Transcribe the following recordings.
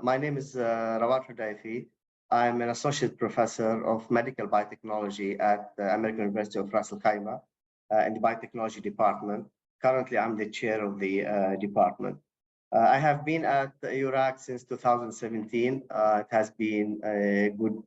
My name is Rawad Hoedify. I'm an associate professor of medical biotechnology at the American University of Ras Al Khaimah in the biotechnology department. Currently, I'm the chair of the department. I have been at AURAK since 2017. It has been a good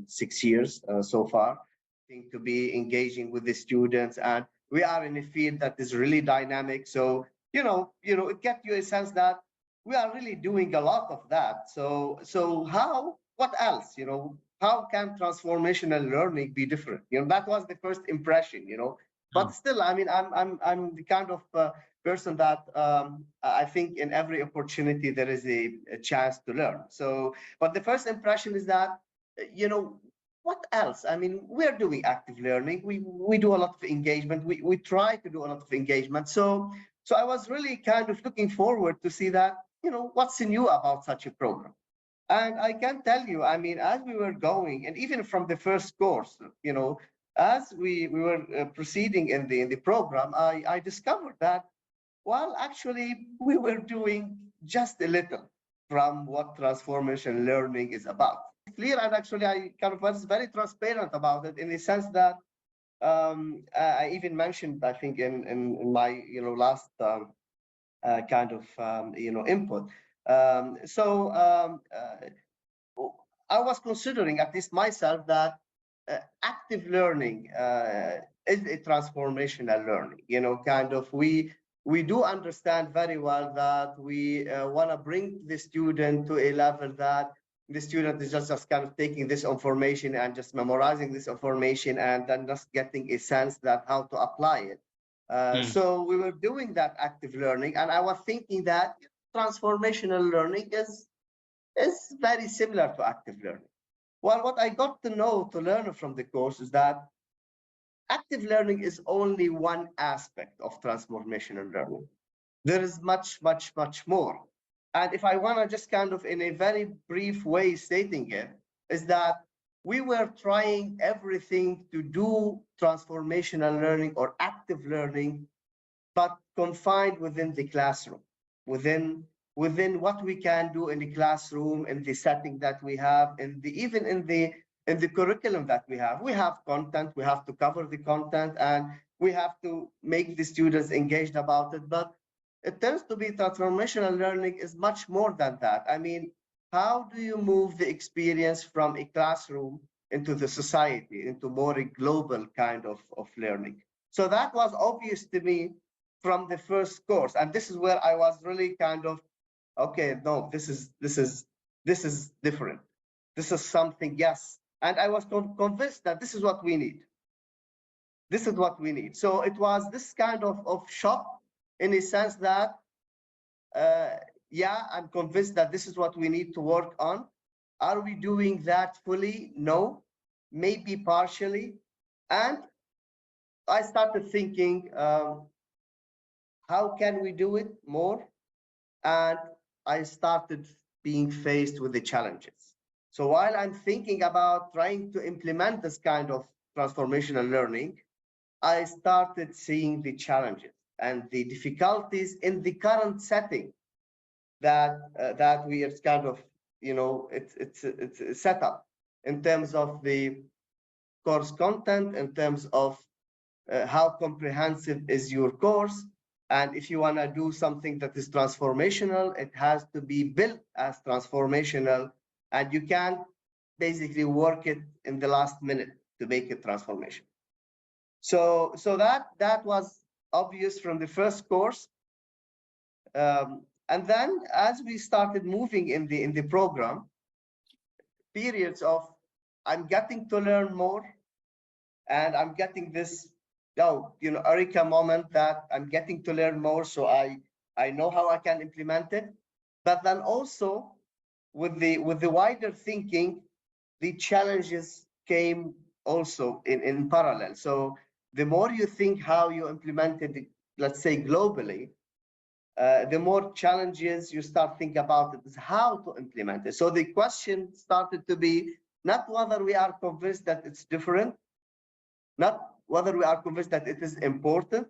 6 years so far. I think to be engaging with the students, and we are in a field that is really dynamic. So it gets you a sense that we are really doing a lot of that. So what else? How can transformational learning be different? That was the first impression. But still, I mean, I'm the kind of person that I think in every opportunity there is a chance to learn. So, but the first impression is that, what else? I mean, we're doing active learning. We do a lot of engagement. We try to do a lot of engagement. So I was really kind of looking forward to see that, what's new about such a program. And I can tell you, I mean, as we were going, and even from the first course, as we were proceeding in the program, I discovered that, well, actually, we were doing just a little from what transformation learning is about. Clear, and actually, I kind of was very transparent about it in the sense that I even mentioned, I think, in my last kind of input. I was considering, at least myself, that active learning is a transformational learning. Kind of we do understand very well that we want to bring the student to a level that the student is just kind of taking this information and just memorizing this information and then just getting a sense that how to apply it. So we were doing that active learning, and I was thinking that transformational learning is very similar to active learning. Well, what I got to know, to learn from the course, is that active learning is only one aspect of transformational learning. There is much, much, much more. And if I want to just kind of in a very brief way stating it, is that we were trying everything to do transformational learning or active learning, but confined within the classroom, within what we can do in the classroom, in the setting that we have, even in the curriculum that we have. We have content, we have to cover the content, and we have to make the students engaged about it. But it tends to be transformational learning is much more than that. I mean, how do you move the experience from a classroom into the society, into more a global kind of learning? So that was obvious to me from the first course. And this is where I was really kind of, okay, no, this is different. This is something, yes. And I was convinced that this is what we need. This is what we need. So it was this kind of shock, in a sense that, yeah, I'm convinced that this is what we need to work on. Are we doing that fully? No, maybe partially. And I started thinking, how can we do it more? And I started being faced with the challenges. So while I'm thinking about trying to implement this kind of transformational learning, I started seeing the challenges and the difficulties in the current setting that we are kind of, it's set up in terms of the course content, in terms of how comprehensive is your course. And if you want to do something that is transformational, it has to be built as transformational, and you can't basically work it in the last minute to make it transformational. So that was obvious from the first course. And then as we started moving in the program, periods of I'm getting to learn more, and I'm getting this eureka moment that I'm getting to learn more, so I know how I can implement it. But then also with the wider thinking, the challenges came also in parallel. So the more you think how you implemented it, let's say globally, the more challenges you start thinking about it is how to implement it. So the question started to be not whether we are convinced that it's different, not whether we are convinced that it is important,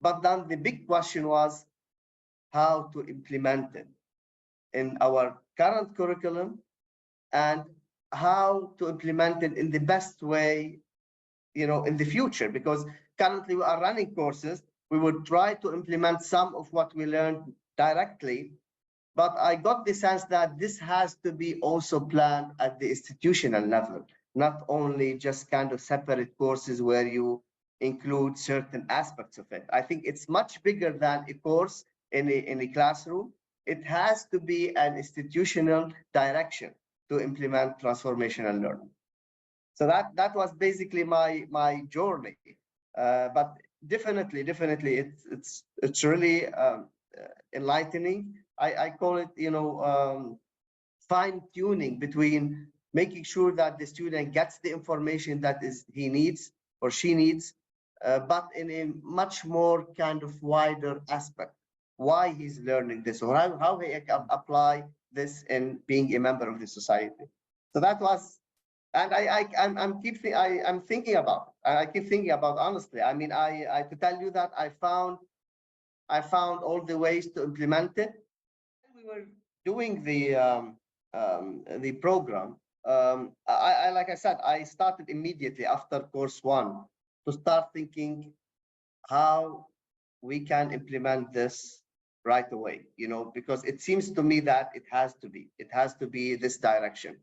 but then the big question was how to implement it in our current curriculum and how to implement it in the best way, in the future. Because currently we are running courses, we would try to implement some of what we learned directly, but I got the sense that this has to be also planned at the institutional level, not only just kind of separate courses where you include certain aspects of it. I think it's much bigger than a course in a classroom. It has to be an institutional direction to implement transformational learning. So that was basically my journey. But definitely, it's really enlightening. I call it, fine tuning between making sure that the student gets the information that he needs or she needs, but in a much more kind of wider aspect, why he's learning this or how he can apply this in being a member of the society. So that was, and I'm thinking about, I keep thinking about, honestly. I mean, I to tell you that I found all the ways to implement it. We were doing the program. Like I said, I started immediately after course one to start thinking how we can implement this right away, because it seems to me that it has to be this direction.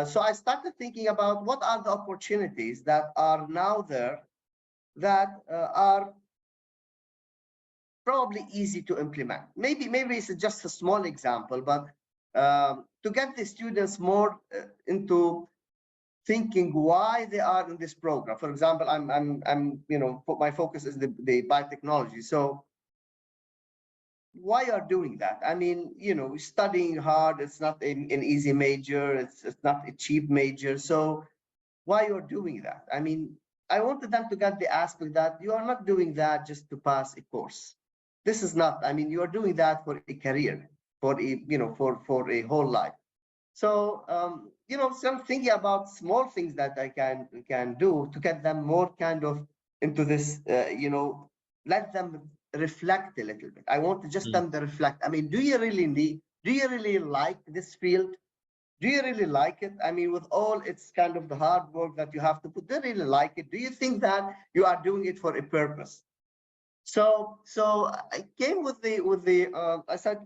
So I started thinking about what are the opportunities that are now there that are probably easy to implement. Maybe it's just a small example, but to get the students more into thinking why they are in this program. For example, my focus is the biotechnology. So why are doing that? I mean, studying hard, it's not an easy major, it's not a cheap major. So why you're doing that? I mean, I wanted them to get the aspect that you are not doing that just to pass a course. This is not, I mean, you are doing that for a career, for a whole life. So so I'm thinking about small things that I can do to get them more kind of into this, let them reflect a little bit. I want to just them to reflect. I mean, do you really like this field? Do you really like it? I mean, with all its kind of the hard work that you have to put, do you really like it? Do you think that you are doing it for a purpose? So I came with the I said,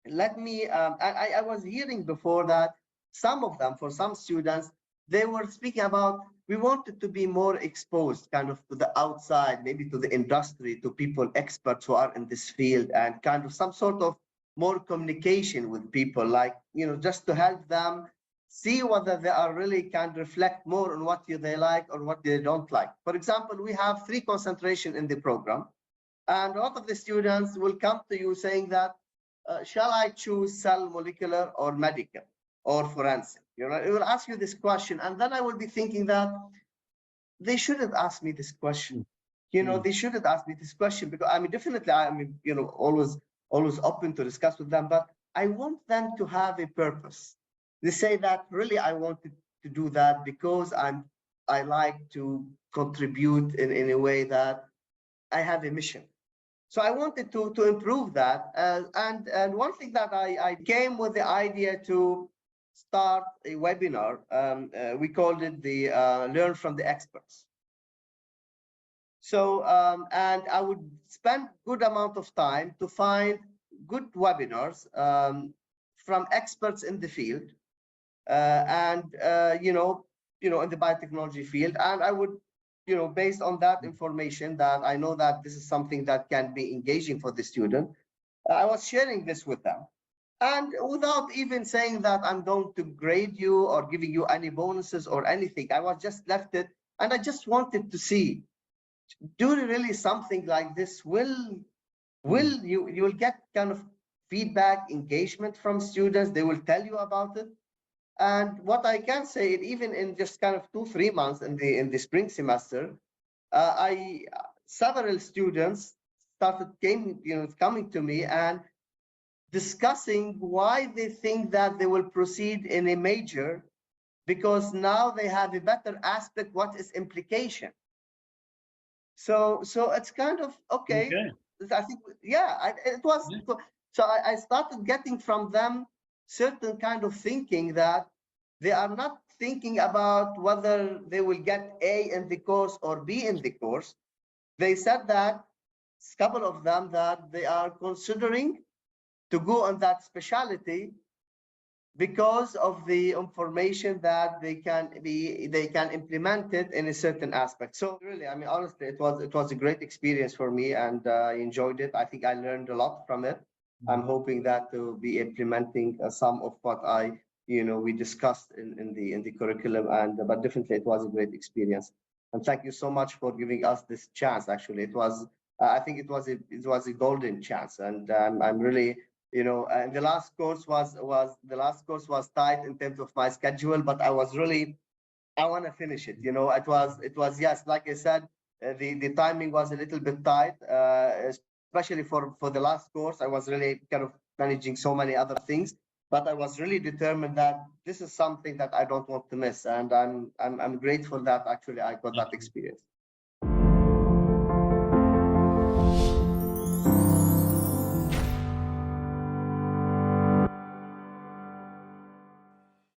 let me, I was hearing before that some of them, for some students, they were speaking about, we wanted to be more exposed kind of to the outside, maybe to the industry, to people, experts who are in this field, and kind of some sort of more communication with people, like, just to help them see whether they are really can reflect more on what they like or what they don't like. For example, we have 3 concentration in the program, and a lot of the students will come to you saying that, shall I choose cell, molecular, or medical, or forensic? It will ask you this question, and then I will be thinking that they shouldn't ask me this question. They shouldn't ask me this question, because I mean, definitely, I mean, always open to discuss with them, but I want them to have a purpose. They say that really I wanted to do that because I like to contribute in a way that I have a mission. So I wanted to improve that. And one thing that I came with the idea to start a webinar. We called it the Learn from the Experts. So, and I would spend good amount of time to find good webinars from experts in the field, and in the biotechnology field. And I would, based on that information, that I know that this is something that can be engaging for the student, I was sharing this with them. And without even saying that I'm going to grade you or giving you any bonuses or anything, I was just left it. And I just wanted to see, do really something like this you will get kind of feedback, engagement from students. They will tell you about it. And what I can say, even in just kind of 2-3 months in the spring semester, several students coming to me and discussing why they think that they will proceed in a major, because now they have a better aspect, what is implication. So it's kind of okay. I think, yeah, it was. So I started getting from them certain kind of thinking that they are not thinking about whether they will get A in the course or B in the course. They said that, a couple of them, that they are considering to go on that specialty because of the information that they can implement it in a certain aspect. So really, I mean, honestly, it was a great experience for me, and I enjoyed it. I think I learned a lot from it. I'm hoping that to be implementing some of what we discussed in the curriculum, and but definitely it was a great experience. And thank you so much for giving us this chance. Actually, it was I think it was a golden chance, and I'm really, and the last course was tight in terms of my schedule, but I want to finish it. It was, yes, like I said, the timing was a little bit tight, especially for the last course. I was really kind of managing so many other things, but I was really determined that this is something that I don't want to miss, and I'm grateful that actually I got that experience.